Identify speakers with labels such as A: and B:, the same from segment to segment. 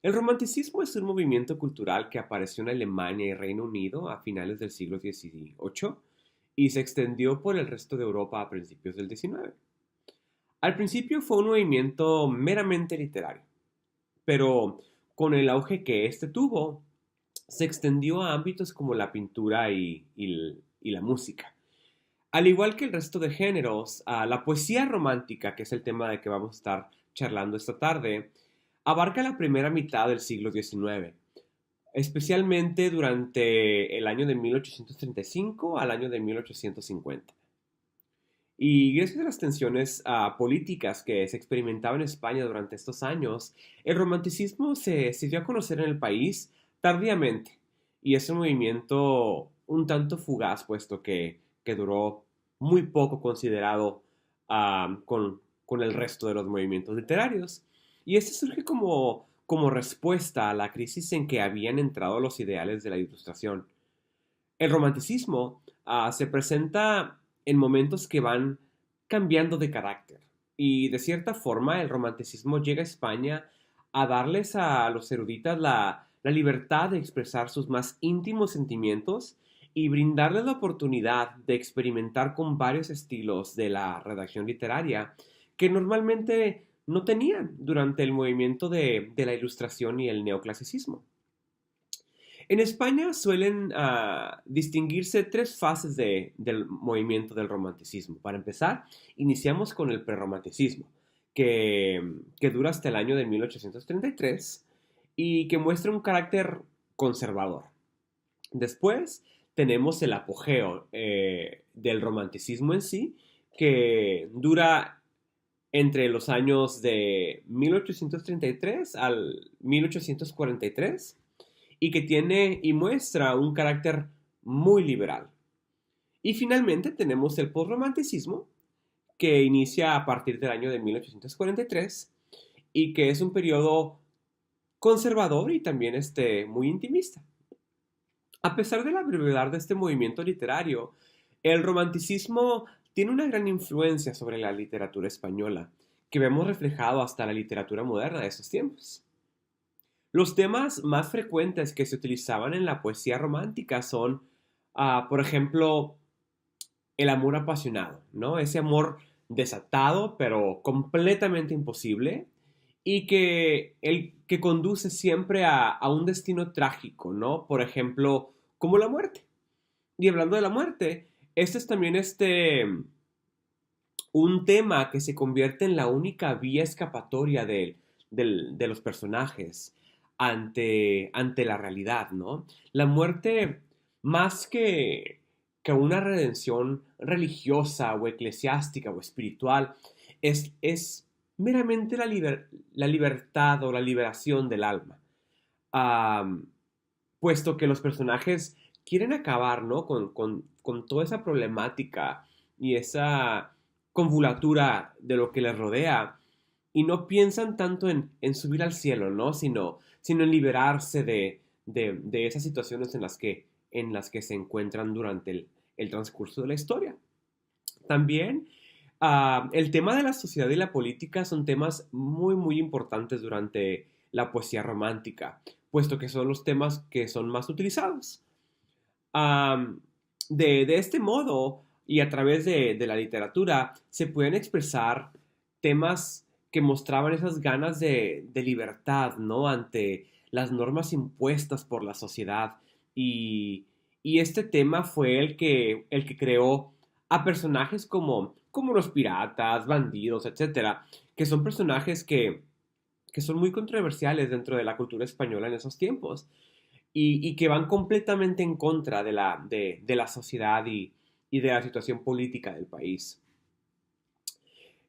A: El romanticismo es un movimiento cultural que apareció en Alemania y Reino Unido a finales del siglo XVIII y se extendió por el resto de Europa a principios del XIX. Al principio fue un movimiento meramente literario, pero con el auge que éste tuvo, se extendió a ámbitos como la pintura y la música. Al igual que el resto de géneros, la poesía romántica, que es el tema de que vamos a estar charlando esta tarde, abarca la primera mitad del siglo XIX, especialmente durante el año de 1835 al año de 1850. Y gracias a las tensiones políticas que se experimentaban en España durante estos años, el romanticismo se dio a conocer en el país tardíamente. Y es un movimiento un tanto fugaz, puesto que duró muy poco considerado con el resto de los movimientos literarios. Y este surge como respuesta a la crisis en que habían entrado los ideales de la Ilustración. El romanticismo se presenta en momentos que van cambiando de carácter. Y de cierta forma el romanticismo llega a España a darles a los eruditas la libertad de expresar sus más íntimos sentimientos y brindarles la oportunidad de experimentar con varios estilos de la redacción literaria que normalmente no tenían durante el movimiento de la Ilustración y el neoclasicismo. En España suelen distinguirse tres fases del movimiento del romanticismo. Para empezar, iniciamos con el prerromanticismo, que dura hasta el año de 1833 y que muestra un carácter conservador. Después tenemos el apogeo del romanticismo en sí, que dura entre los años de 1833 al 1843 y que tiene y muestra un carácter muy liberal. Y finalmente tenemos el postromanticismo, que inicia a partir del año de 1843 y que es un periodo conservador y también muy intimista. A pesar de la brevedad de este movimiento literario, el romanticismo tiene una gran influencia sobre la literatura española, que vemos reflejado hasta la literatura moderna de esos tiempos. Los temas más frecuentes que se utilizaban en la poesía romántica son, por ejemplo, el amor apasionado, ¿no? Ese amor desatado, pero completamente imposible, y que conduce siempre a un destino trágico, ¿no? Por ejemplo, como la muerte. Y hablando de la muerte, este es también un tema que se convierte en la única vía escapatoria de los personajes ante la realidad, ¿no? La muerte, más que una redención religiosa o eclesiástica o espiritual, es meramente la libertad o la liberación del alma. Am, Puesto que los personajes quieren acabar, ¿no? Con toda esa problemática y esa convulatura de lo que les rodea y no piensan tanto en subir al cielo, ¿no? Sino en liberarse de esas situaciones en las que se encuentran durante el transcurso de la historia. También el tema de la sociedad y la política son temas muy, muy importantes durante la poesía romántica, puesto que son los temas que son más utilizados. Am, de este modo y a través de la literatura se pueden expresar temas que mostraban esas ganas de libertad, ¿no? Ante las normas impuestas por la sociedad. Y este tema fue el que creó a personajes como los piratas, bandidos, etcétera, que son personajes que son muy controversiales dentro de la cultura española en esos tiempos y que van completamente en contra de la sociedad y de la situación política del país.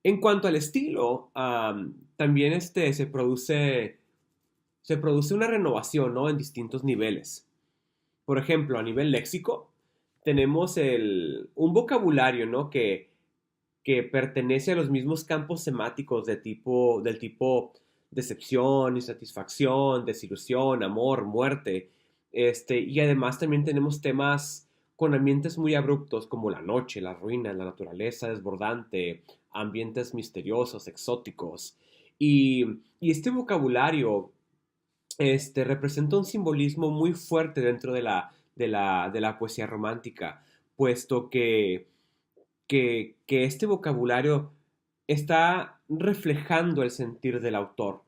A: En cuanto al estilo, también se produce una renovación, ¿no? En distintos niveles. Por ejemplo, a nivel léxico, tenemos un vocabulario, ¿no? Que pertenece a los mismos campos semánticos del tipo decepción, insatisfacción, desilusión, amor, muerte. Y además también tenemos temas con ambientes muy abruptos como la noche, la ruina, la naturaleza desbordante, ambientes misteriosos, exóticos. Y este vocabulario representa un simbolismo muy fuerte dentro de la poesía romántica, puesto que este vocabulario está reflejando el sentir del autor.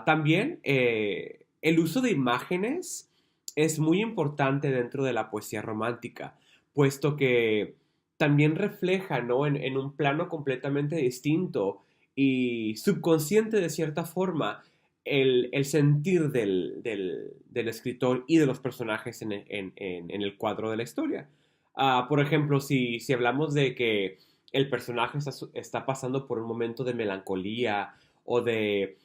A: También el uso de imágenes es muy importante dentro de la poesía romántica, puesto que también refleja, ¿no? En un plano completamente distinto y subconsciente de cierta forma el sentir del escritor y de los personajes en el cuadro de la historia. Por ejemplo, si hablamos de que el personaje está pasando por un momento de melancolía o de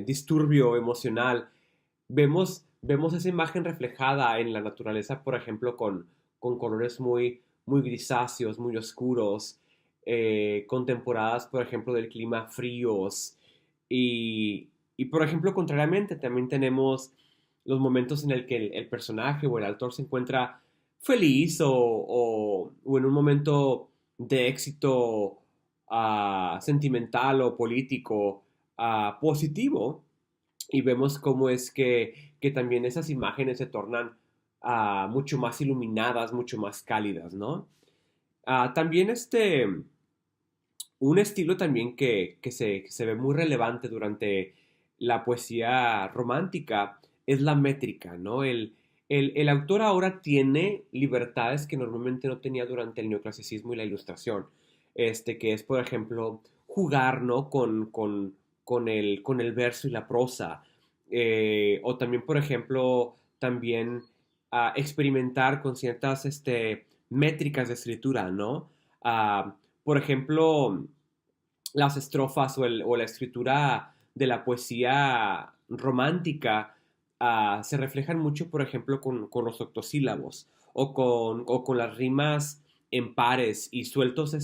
A: disturbio emocional, vemos esa imagen reflejada en la naturaleza, por ejemplo, con colores muy grisáceos, muy oscuros, con temporadas, por ejemplo, del clima fríos. Por ejemplo, contrariamente, también tenemos los momentos en el que el personaje o el autor se encuentra feliz o en un momento de éxito sentimental o político positivo, y vemos cómo es que también esas imágenes se tornan mucho más iluminadas, mucho más cálidas, ¿no? También un estilo también que se ve muy relevante durante la poesía romántica es la métrica, ¿no? El autor ahora tiene libertades que normalmente no tenía durante el neoclasicismo y la ilustración, que es, por ejemplo, jugar, ¿no? Con el verso y la prosa, o también, por ejemplo, también experimentar con ciertas métricas de escritura, ¿no? Por ejemplo, las estrofas o la escritura de la poesía romántica se reflejan mucho, por ejemplo, con los octosílabos o con las rimas en pares y sueltos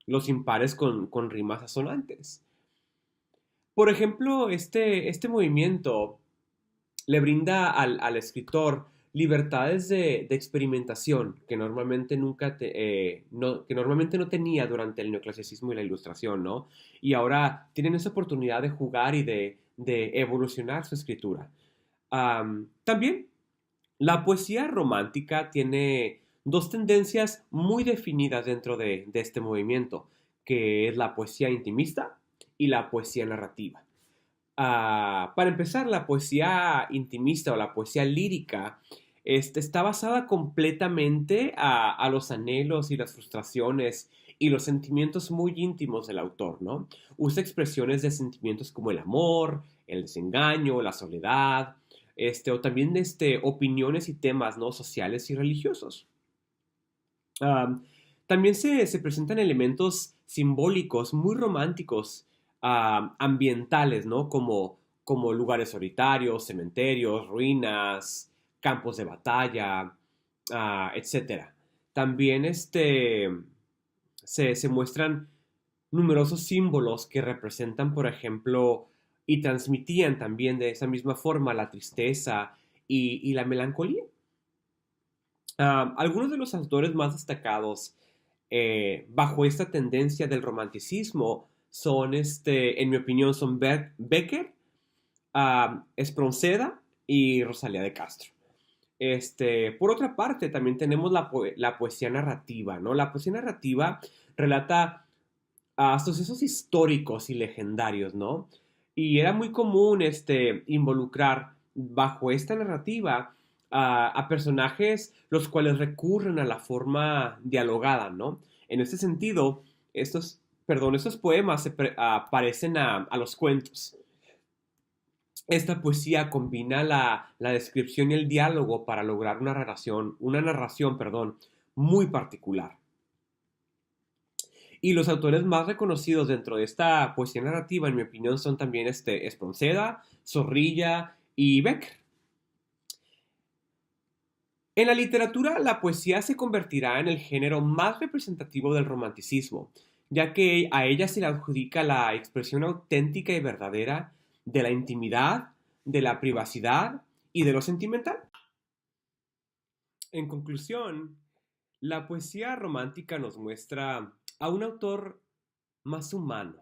A: los impares con rimas asonantes. Por ejemplo, este movimiento le brinda al escritor libertades de experimentación que normalmente que normalmente no tenía durante el neoclasicismo y la ilustración, ¿no? Y ahora tienen esa oportunidad de jugar y de evolucionar su escritura. También la poesía romántica tiene dos tendencias muy definidas dentro de este movimiento, que es la poesía intimista y la poesía narrativa. Para empezar, la poesía intimista o la poesía lírica está basada completamente a los anhelos y las frustraciones y los sentimientos muy íntimos del autor, ¿no? Usa expresiones de sentimientos como el amor, el desengaño, la soledad, o también opiniones y temas, ¿no? Sociales y religiosos. Am, También se presentan elementos simbólicos muy románticos, ambientales, ¿no? Como lugares solitarios, cementerios, ruinas, campos de batalla, etcétera. También se muestran numerosos símbolos que representan, por ejemplo, y transmitían también de esa misma forma la tristeza y la melancolía. Algunos de los autores más destacados bajo esta tendencia del romanticismo son, en mi opinión, son Becker, Espronceda y Rosalía de Castro. Por otra parte, también tenemos la poesía narrativa, ¿no? La poesía narrativa relata sucesos históricos y legendarios, ¿no? Y era muy común involucrar bajo esta narrativa a personajes los cuales recurren a la forma dialogada, ¿no? En este sentido, estos poemas parecen a los cuentos. Esta poesía combina la descripción y el diálogo para lograr una narración, perdón, muy particular. Y los autores más reconocidos dentro de esta poesía narrativa, en mi opinión, son también Espronceda, Zorrilla y Becker. En la literatura, la poesía se convertirá en el género más representativo del romanticismo, ya que a ella se le adjudica la expresión auténtica y verdadera de la intimidad, de la privacidad y de lo sentimental. En conclusión, la poesía romántica nos muestra a un autor más humano,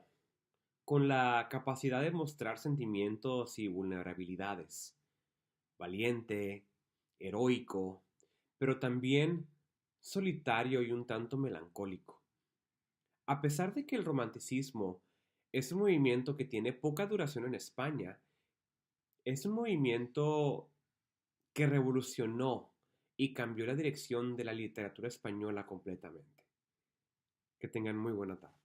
A: con la capacidad de mostrar sentimientos y vulnerabilidades. Valiente, heroico, pero también solitario y un tanto melancólico. A pesar de que el romanticismo es un movimiento que tiene poca duración en España, es un movimiento que revolucionó y cambió la dirección de la literatura española completamente. Que tengan muy buena tarde.